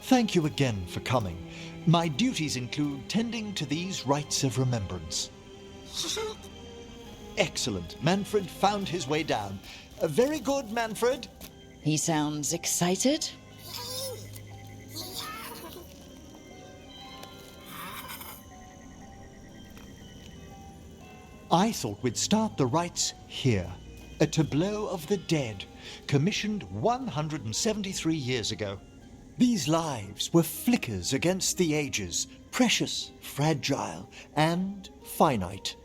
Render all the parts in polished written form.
Thank you again for coming. My duties include tending to these rites of remembrance. Excellent. Manfred found his way down. Very good, Manfred. He sounds excited. I thought we'd start the rites here. A tableau of the dead, commissioned 173 years ago. These lives were flickers against the ages, precious, fragile, and finite.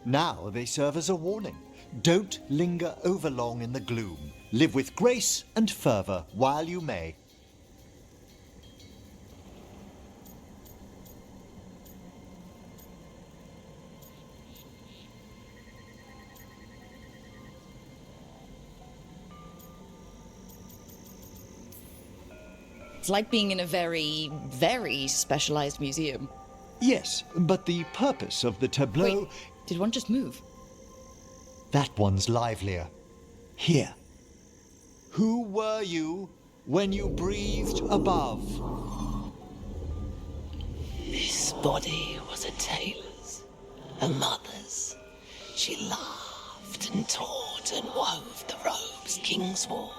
Now they serve as a warning. Don't linger overlong in the gloom. Live with grace and fervor while you may. It's like being in a very, very specialized museum. Yes, but the purpose of the tableau... Wait, did one just move? That one's livelier. Here. Who were you when you breathed above? This body was a tailor's, a mother's. She laughed and taught and wove the robes kings wore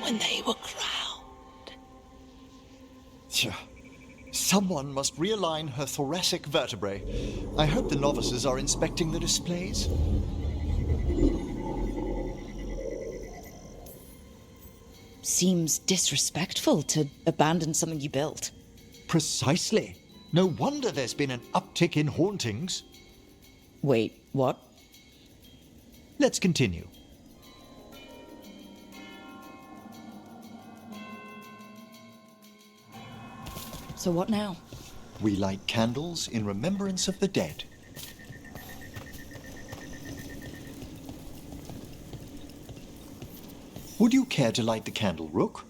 when they were crowned. Someone must realign her thoracic vertebrae. I hope the novices are inspecting the displays. Seems disrespectful to abandon something you built. Precisely. No wonder there's been an uptick in hauntings. Wait, what? Let's continue. So what now? We light candles in remembrance of the dead. Would you care to light the candle, Rook?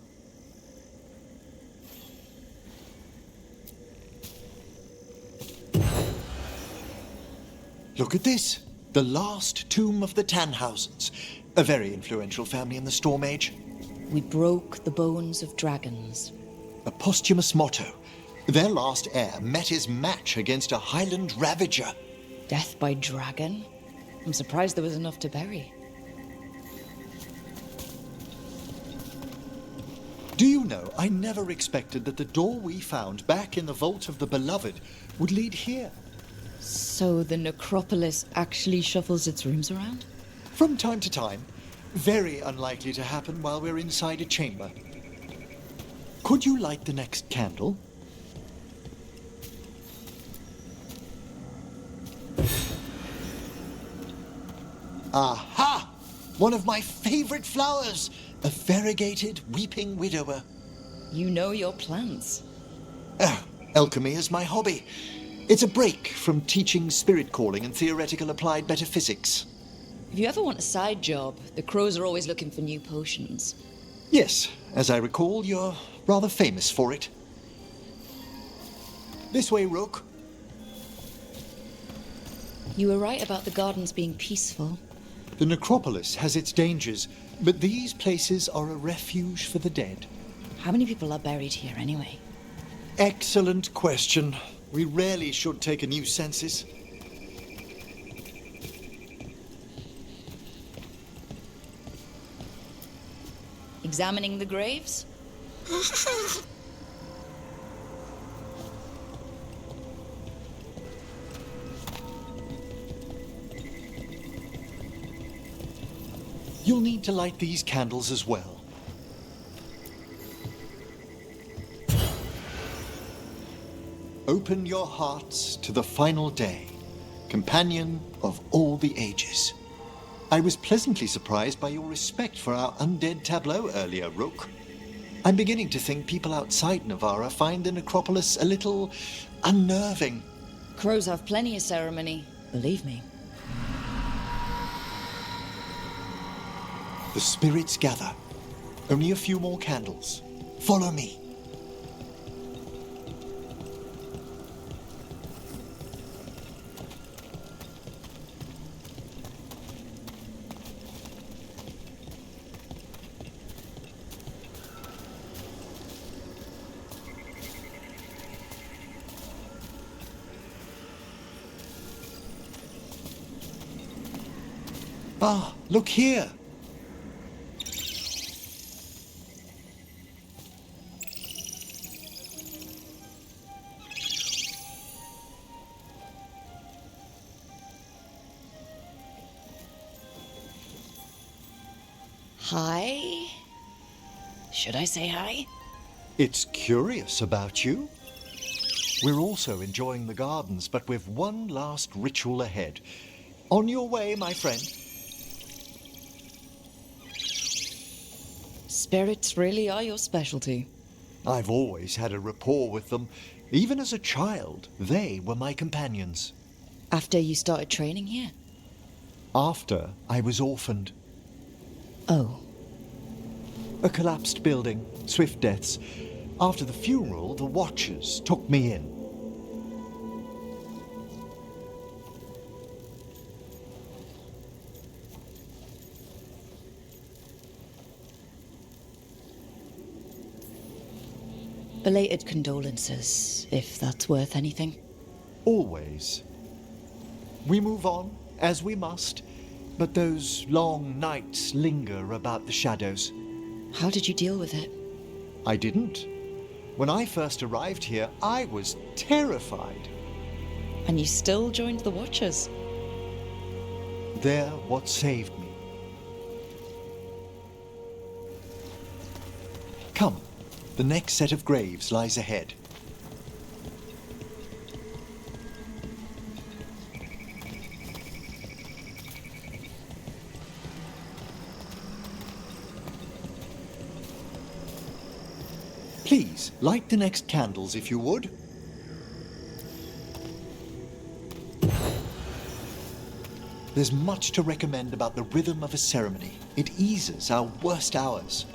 Look at this. The last tomb of the Tannhausens. A very influential family in the Storm Age. We broke the bones of dragons. A posthumous motto. Their last heir met his match against a Highland Ravager. Death by dragon? I'm surprised there was enough to bury. Do you know, I never expected that the door we found back in the Vault of the Beloved would lead here. So the necropolis actually shuffles its rooms around? From time to time. Very unlikely to happen while we're inside a chamber. Could you light the next candle? Aha! One of my favorite flowers! A variegated weeping widower. You know your plants. Alchemy is my hobby. It's a break from teaching spirit calling and theoretical applied metaphysics. If you ever want a side job, the crows are always looking for new potions. Yes, as I recall, you're rather famous for it. This way, Rook. You were right about the gardens being peaceful. The necropolis has its dangers, but these places are a refuge for the dead. How many people are buried here anyway? Excellent question. We rarely should take a new census. Examining the graves? You'll need to light these candles as well. Open your hearts to the final day, companion of all the ages. I was pleasantly surprised by your respect for our undead tableau earlier, Rook. I'm beginning to think people outside Navarra find the necropolis a little unnerving. Crows have plenty of ceremony, believe me. The spirits gather. Only a few more candles. Follow me. Ah, look here! Hi? Should I say hi? It's curious about you. We're also enjoying the gardens, but we've one last ritual ahead. On your way, my friend. Spirits really are your specialty. I've always had a rapport with them. Even as a child, they were my companions. After you started training here? After I was orphaned. Oh. A collapsed building, swift deaths. After the funeral, the Watchers took me in. Belated condolences, if that's worth anything. Always. We move on, as we must, but those long nights linger about the shadows. How did you deal with it? I didn't. When I first arrived here, I was terrified. And you still joined the Watchers? They're what saved me. Come, the next set of graves lies ahead. Please, light the next candles if you would. There's much to recommend about the rhythm of a ceremony. It eases our worst hours.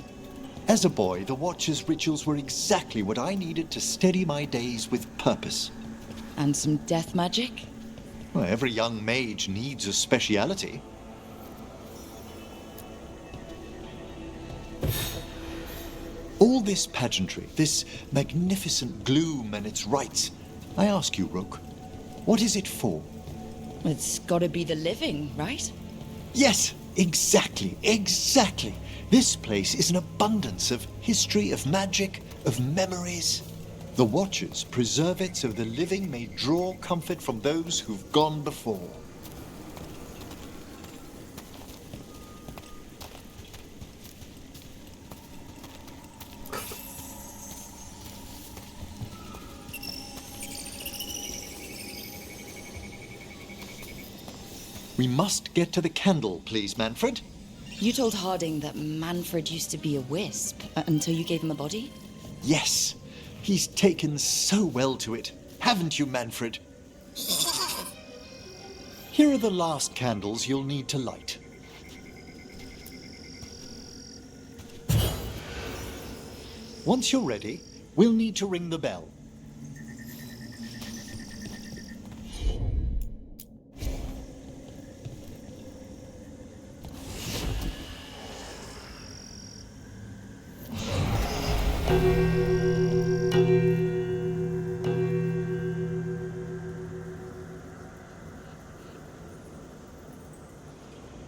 As a boy, the Watcher's rituals were exactly what I needed to steady my days with purpose. And some death magic? Well, every young mage needs a speciality. All this pageantry, this magnificent gloom and its rites, I ask you, Rook, what is it for? It's gotta be the living, right? Yes, exactly. This place is an abundance of history, of magic, of memories. The Watchers preserve it so the living may draw comfort from those who've gone before. We must get to the candle, please, Manfred. You told Harding that Manfred used to be a wisp until you gave him a body? Yes, he's taken so well to it. Haven't you, Manfred? Here are the last candles you'll need to light. Once you're ready, we'll need to ring the bell.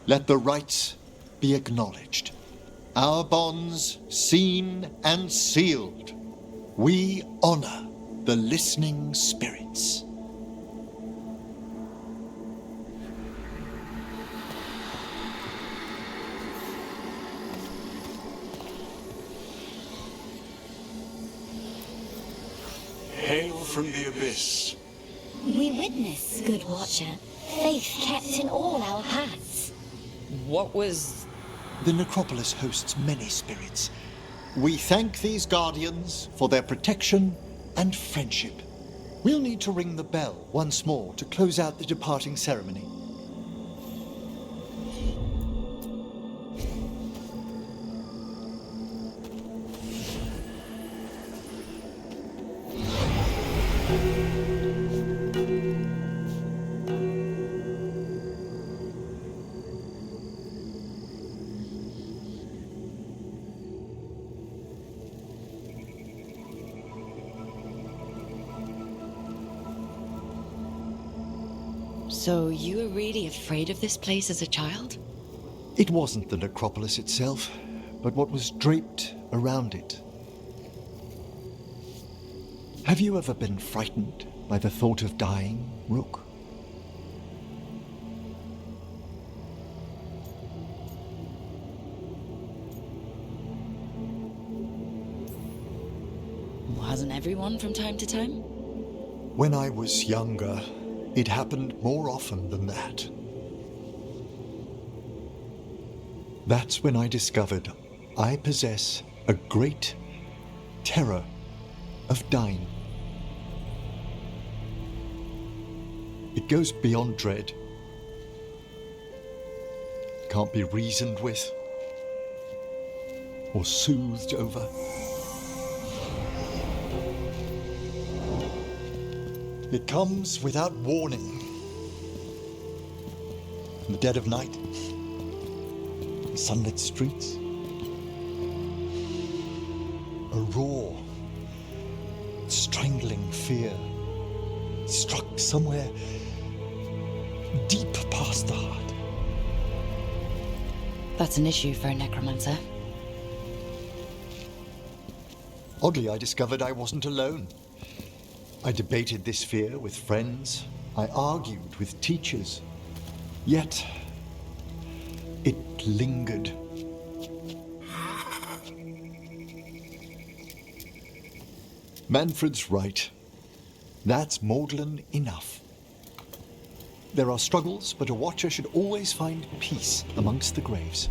Let the rites be acknowledged. Our bonds seen and sealed. We honor the listening spirits. Hail from the abyss. We witness, good Watcher, faith kept in all our paths. What was... The necropolis hosts many spirits. We thank these guardians for their protection and friendship. We'll need to ring the bell once more to close out the departing ceremony. So you were really afraid of this place as a child? It wasn't the necropolis itself, but what was draped around it. Have you ever been frightened by the thought of dying, Rook? Hasn't everyone from time to time? When I was younger, it happened more often than that. That's when I discovered I possess a great terror of dying. It goes beyond dread. Can't be reasoned with or soothed over. It comes without warning. In the dead of night, in sunlit streets, a raw, strangling fear struck somewhere deep past the heart. That's an issue for a necromancer. Oddly, I discovered I wasn't alone. I debated this fear with friends. I argued with teachers. Yet, it lingered. Manfred's right. That's maudlin enough. There are struggles, but a watcher should always find peace amongst the graves.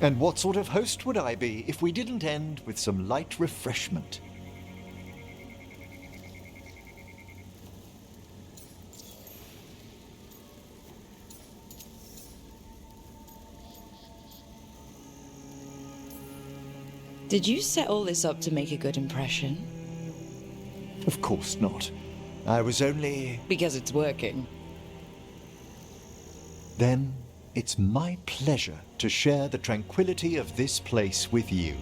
And what sort of host would I be if we didn't end with some light refreshment? Did you set all this up to make a good impression? Of course not. I was only... Because it's working. Then it's my pleasure to share the tranquility of this place with you.